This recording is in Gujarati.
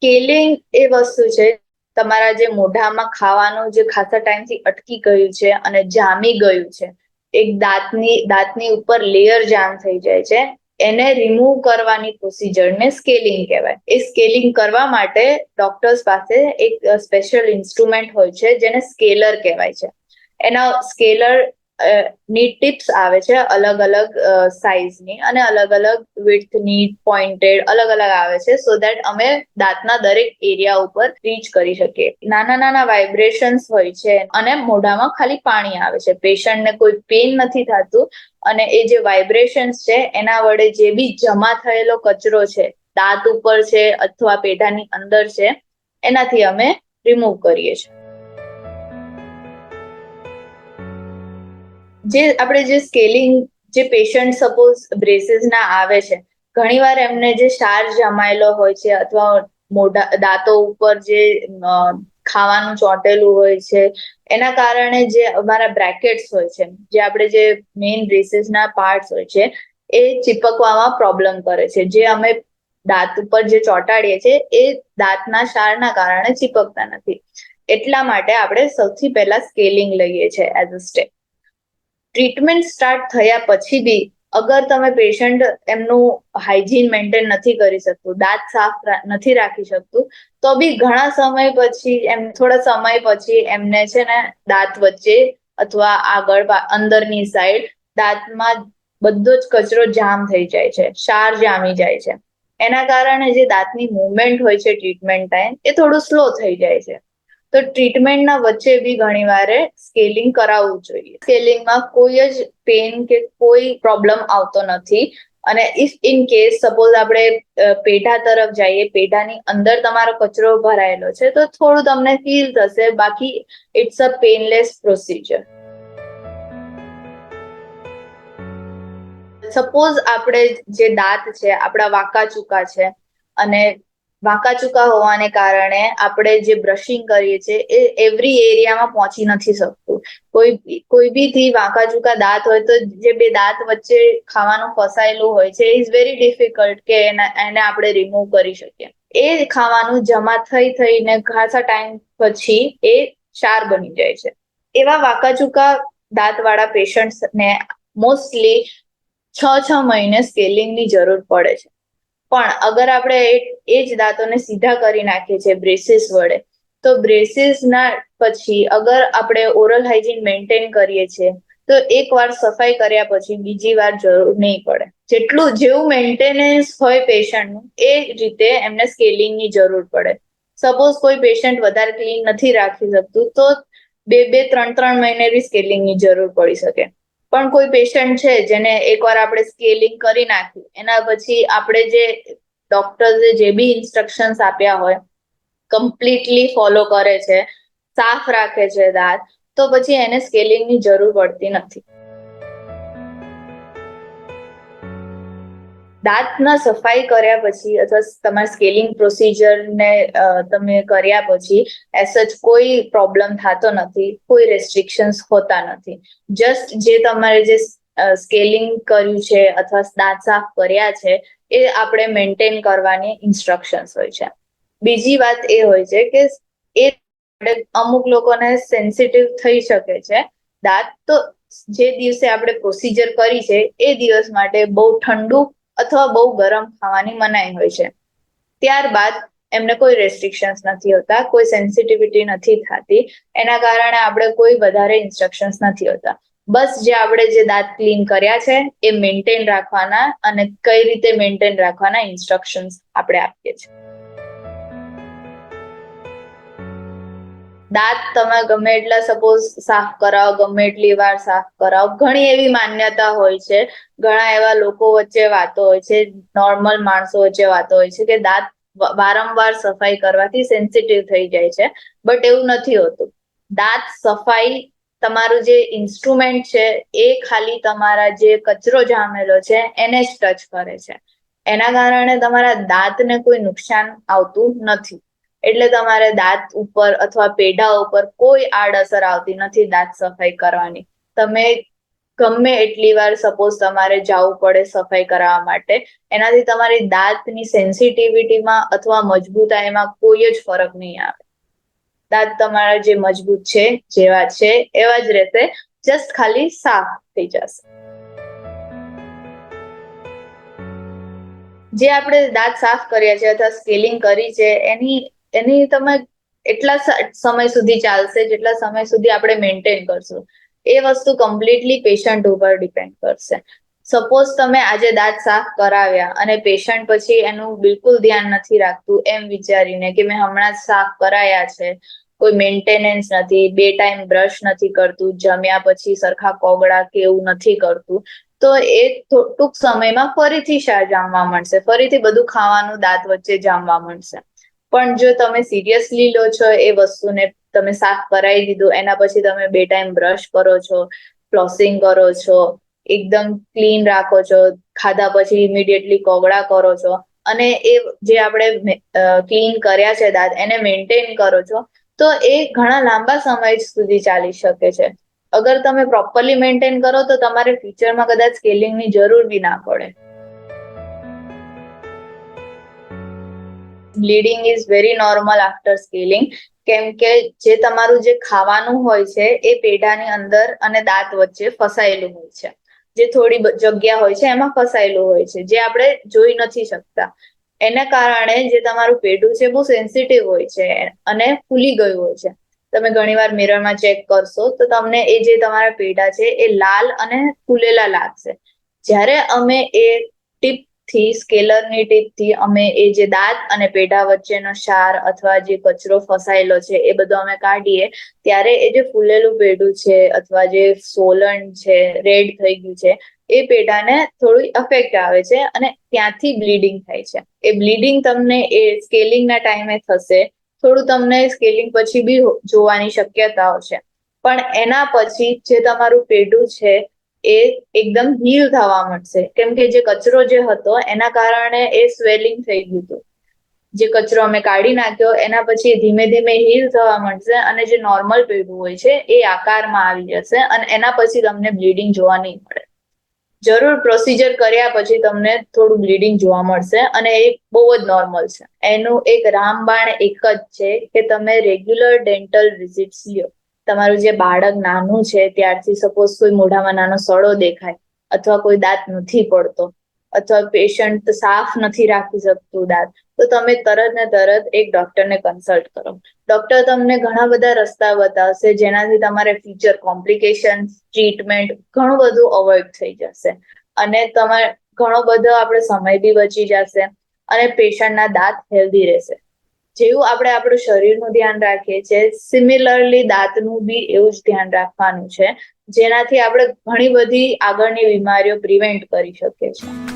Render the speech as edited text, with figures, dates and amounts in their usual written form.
સ્કેલિંગ એ વસ્તુ છે, તમારા જે મોઢામાં ખાવાનું જે ખાસા ટાઈમથી અટકી ગયું છે અને જામી ગયું છે, એક દાંતની ઉપર લેયર જામ થઈ જાય છે, એને રિમૂવ કરવાની પ્રોસિજરને સ્કેલિંગ કહેવાય. એ સ્કેલિંગ કરવા માટે ડોક્ટર્સ પાસે એક સ્પેશિયલ ઇન્સ્ટ્રુમેન્ટ હોય છે જેને સ્કેલર કહેવાય છે. એના સ્કેલર ની ટિપ્સ આવે છે અલગ અલગ સાઇઝની અને અલગ અલગ વિડ્થની, પોઇન્ટેડ અલગ અલગ આવે છે, સો દેટ અમે દાંતના દરેક એરિયા ઉપર રીચ કરી શકીએ. નાના નાના વાઇબ્રેશન્સ હોય છે અને મોઢામાં ખાલી પાણી આવે છે, પેશન્ટને કોઈ પેઇન નથી થતું, અને એ જે વાઇબ્રેશન્સ છે એના વડે જે બી જમા થયેલો કચરો છે, દાંત ઉપર છે અથવા પેઢાની અંદર છે, એનાથી અમે રિમૂવ કરીએ છીએ. જે સ્કેલિંગ, જે પેશન્ટ સપોઝ બ્રેસીસ ના આવે છે, ઘણીવાર એમને જે ક્ષાર જમાયેલો હોય છે અથવા દાંતો ઉપર જે ખાવાનું ચોંટેલું હોય છે, એના કારણે જે અમારા બ્રેકેટ્સ હોય છે, જે આપણે જે મેઇન બ્રેસીસ ના પાર્ટ્સ હોય છે, એ ચીપકવામાં પ્રોબ્લેમ કરે છે. જે અમે દાંત ઉપર જે ચોંટાડીએ છીએ એ દાંતના ક્ષારના કારણે ચીપકતા નથી. એટલા માટે આપણે સૌથી પહેલા સ્કેલિંગ લઈએ છીએ as a step. Treatment start થયા પછી બી અગર તમે પેશન્ટ એમનું હાઇજીન મેન્ટેન નથી કરી શકતું, દાંત સાફ નથી રાખી શકતું, તો બી ઘણા સમય પછી થોડા સમય પછી એમને છે ને દાંત વચ્ચે અથવા આગળ અંદરની સાઈડ દાંતમાં બધો જ કચરો જામ થઈ જાય છે, ક્ષાર જામી જાય છે. એના કારણે જે દાંતની મુવમેન્ટ હોય છે ટ્રીટમેન્ટ ટાઈમ, એ થોડું સ્લો થઈ જાય છે. તો ટ્રીટમેન્ટના વચ્ચે બી ઘણી વારે સ્કેલિંગ કરાવવું જોઈએ. સ્કેલિંગમાં કોઈ જ પેન કે કોઈ પ્રોબ્લેમ આવતો નથી. અને ઇફ ઇન કેસ સપોઝ આપણે પેઢા તરફ જઈએ, પેઢાની અંદર તમારો કચરો ભરાયેલો છે, તો થોડું તમને ફીલ થશે, બાકી it's a painless procedure. Suppose આપણે જે દાંત છે આપણા વાંકા ચૂકા છે, અને વાંકા ચૂકા હોવાને કારણે આપણે જે બ્રશિંગ કરીએ છીએ એ એવરી એરિયામાં પહોંચી નથી શકતું. કોઈ બી થી વાંકા ચૂકા દાંત હોય તો જે બે દાંત વચ્ચે ખાવાનું ફસાયેલું હોય છે, ઇઝ વેરી ડિફિકલ્ટ કે એને આપણે રિમૂવ કરી શકીએ. એ ખાવાનું જમા થઈને ખાસા ટાઈમ પછી એ ક્ષાર બની જાય છે. એવા વાંકા ચૂકા દાંત વાળા પેશન્ટ્સને મોસ્ટલી 6 મહિને સ્કેલિંગની જરૂર પડે છે. પણ અગર આપણે એ જ દાંતોને સીધા કરી નાખીએ છીએ બ્રેસીસ વડે, તો બ્રેસીસ ના પછી અગર આપણે ઓરલ હાઇજીન મેન્ટેન કરીએ છીએ, તો એકવાર સફાઈ કર્યા પછી બીજી વાર જરૂર નહીં પડે. જેવું મેન્ટેનન્સ હોય પેશન્ટનું, એ રીતે એમને સ્કેલિંગની જરૂર પડે. સપોઝ કોઈ પેશન્ટ વધારે ક્લીન નથી રાખી શકતું, તો 2-3 મહિને બી સ્કેલિંગની જરૂર પડી શકે. પણ કોઈ પેશન્ટ છે જેને એકવાર આપણે સ્કેલિંગ કરી નાખ્યું, એના પછી આપણે જે ડોક્ટર્સે જે બી ઇન્સ્ટ્રક્શન્સ આપ્યા હોય કમ્પ્લીટલી ફોલો કરે છે, સાફ રાખે છે દાંત, તો પછી એને સ્કેલિંગની જરૂર પડતી નથી. દાંતના સફાઈ કર્યા પછી અથવા તમારા સ્કેલિંગ પ્રોસિજરને તમે કર્યા પછી એઝ સચ કોઈ પ્રોબ્લેમ થતો નથી, કોઈ રેસ્ટ્રિક્શન્સ હોતા નથી. જસ્ટ જે તમારે જે સ્કેલિંગ કર્યું છે અથવા દાંત સાફ કર્યા છે એ આપણે મેન્ટેન કરવાની ઇન્સ્ટ્રક્શન્સ હોય છે. બીજી વાત એ હોય છે કે એ અમુક લોકોને સેન્સિટિવ થઈ શકે છે દાંત, તો જે દિવસે આપણે પ્રોસિજર કરી છે એ દિવસ માટે બહુ ઠંડુ અથવા બહુ ગરમ ખાવાની મનાઈ હોય છે. ત્યારબાદ એમને કોઈ રેસ્ટ્રિક્શન્સ નથી હોતા, કોઈ સેન્સિટિવિટી નથી થતી, એના કારણે આપણે કોઈ વધારે ઇન્સ્ટ્રક્શન્સ નથી હોતા. બસ જે આપણે જે દાંત ક્લીન કર્યા છે એ મેન્ટેન રાખવાના, અને કઈ રીતે મેન્ટેન રાખવાના ઇન્સ્ટ્રક્શન્સ આપણે આપીએ છીએ. દાંત તમે ગમે એટલા સપોઝ સાફ કરાવો, ગમે એટલી વાર સાફ કરાવો, ઘણી એવી માન્યતા હોય છે, ઘણા એવા લોકો વચ્ચે વાતો હોય છે, નોર્મલ માણસો વચ્ચે વાતો હોય છે કે દાંત વારંવાર સફાઈ કરવાથી સેન્સિટિવ થઈ જાય છે, બટ એવું નથી હોતું. દાંત સફાઈ તમારું જે ઇન્સ્ટ્રુમેન્ટ છે એ ખાલી તમારા જે કચરો જામેલો છે એને જ ટચ કરે છે. એના કારણે તમારા દાંતને કોઈ નુકસાન આવતું નથી. એટલે તમારે દાંત ઉપર અથવા પેઢા ઉપર કોઈ આડઅસર આવતી નથી દાંત સફાઈ કરવાની. તમે ગમે એટલી વાર સપોઝ તમારે જવું પડે સફાઈ કરાવવા માટે, એનાથી તમારી દાંતની સેન્સિટિવિટીમાં અથવા મજબૂતાઈમાં કોઈ જ ફરક નહીં આવે. દાંત તમારા જે મજબૂત છે જેવા છે એવા જ રહેશે, જસ્ટ ખાલી સાફ થઈ જશે. જે આપણે દાંત સાફ કર્યા છે અથવા સ્કેલિંગ કરી છે એની તમે એટલા સમય સુધી ચાલશે જેટલા સમય સુધી આપણે મેન્ટેન કરશું. એ વસ્તુ કમ્પ્લીટલી પેશન્ટ ઉપર ડિપેન્ડ કરશે. સપોઝ તમે આજે દાંત સાફ કરાવ્યા અને પેશન્ટ પછી એનું બિલકુલ ધ્યાન નથી રાખતું એમ વિચારીને કે મેં હમણાં જ સાફ કરાયા છે, કોઈ મેન્ટેનન્સ નથી, 2 ટાઈમ બ્રશ નથી કરતું, જમ્યા પછી સરખા કોગળા કે એવું નથી કરતું, તો એ ટૂંક સમયમાં ફરીથી જામવા મળશે, ફરીથી બધું ખાવાનું દાંત વચ્ચે જામવા મળશે. પણ જો તમે સિરિયસલી લો છો એ વસ્તુને, તમે સાફ કરાવી દીધું, એના પછી તમે 2 ટાઈમ બ્રશ કરો છો, ફ્લોસિંગ કરો છો, એકદમ ક્લીન રાખો છો, ખાધા પછી ઇમિડિયેટલી કોગળા કરો છો, અને એ જે આપણે ક્લીન કર્યા છે દાંત એને મેન્ટેન કરો છો, તો એ ઘણા લાંબા સમય સુધી ચાલી શકે છે. અગર તમે પ્રોપરલી મેન્ટેન કરો તો તમારે ફ્યુચરમાં કદાચ સ્કેલિંગની જરૂર બી ના પડે. Bleeding is very normal after scaling, કેમ કે જે તમારું જે ખાવાનું હોય છે એ પેઢાની અંદર અને દાંત વચ્ચે ફસાયેલું હોય છે. જે થોડી જગ્યા હોય છે એમાં ફસાયેલું હોય છે, જે આપણે જોઈ નથી શકતા. એના કારણે જે તમારું પેઢું છે બહુ સેન્સિટિવ હોય છે અને ફૂલી ગયું હોય છે. તમે ઘણીવાર મિરરમાં ચેક કરશો તો તમને એ જે તમારા પેઢા છે એ લાલ અને ફૂલેલા લાગશે. જ્યારે અમે એ સ્કેલરની ટીપથી અમે એ જે દાંત અને પેઢા વચ્ચેનો ક્ષાર અથવા જે કચરો ફસાયેલો છે એ બધો અમે કાઢીએ, ત્યારે એ જે ફૂલેલું પેઢું છે અથવા જે સોલન છે, રેડ થઈ ગયું છે, એ પેઢાને થોડી અફેક્ટ આવે છે અને ત્યાંથી બ્લીડિંગ થાય છે. એ બ્લીડિંગ તમને એ સ્કેલિંગના ટાઈમે થશે, થોડું તમને સ્કેલિંગ પછી બી જોવાની શક્યતાઓ છે. પણ એના પછી જે તમારું પેઢું છે એ એકદમ હીલ થવા મળશે, કેમ કે જે કચરો જે હતો એના કારણે એ સ્વેલિંગ થઈ ગયું હતું. જે કચરો અમે કાઢી નાખ્યો એના પછી ધીમે ધીમે હીલ થવા મળશે અને જે નોર્મલ પેઢું હોય છે એ આકારમાં આવી જશે અને એના પછી તમને બ્લીડિંગ જોવા નહીં મળે. જરૂર પ્રોસિજર કર્યા પછી તમને થોડું બ્લીડિંગ જોવા મળશે અને એ બહુ જ નોર્મલ છે. એનું એક રામબાણ એક જ છે કે તમે રેગ્યુલર ડેન્ટલ વિઝિટ્સ લ્યો. તમારું જે બાળક નાનું છે ત્યારથી સપોઝ કોઈ મોઢામાં નાનો સડો દેખાય, અથવા કોઈ દાંત નથી પડતો, અથવા પેશન્ટ સાફ નથી રાખી શકતું દાંત, તો તમે તરત ને તરત એક ડોક્ટરને કન્સલ્ટ કરો. ડોક્ટર તમને ઘણા બધા રસ્તા બતાવશે જેનાથી તમારે ફ્યુચર કોમ્પ્લિકેશન, ટ્રીટમેન્ટ ઘણું બધું અવોઇડ થઈ જશે અને તમારે ઘણો બધો આપણે સમય બી બચી જશે અને પેશન્ટના દાંત હેલ્ધી રહેશે. જેવું આપણે આપણું શરીરનું ધ્યાન રાખીએ છીએ, સિમિલરલી દાંતનું બી એવું જ ધ્યાન રાખવાનું છે, જેનાથી આપણે ઘણી બધી આગળની બીમારીઓ પ્રિવેન્ટ કરી શકીએ છીએ.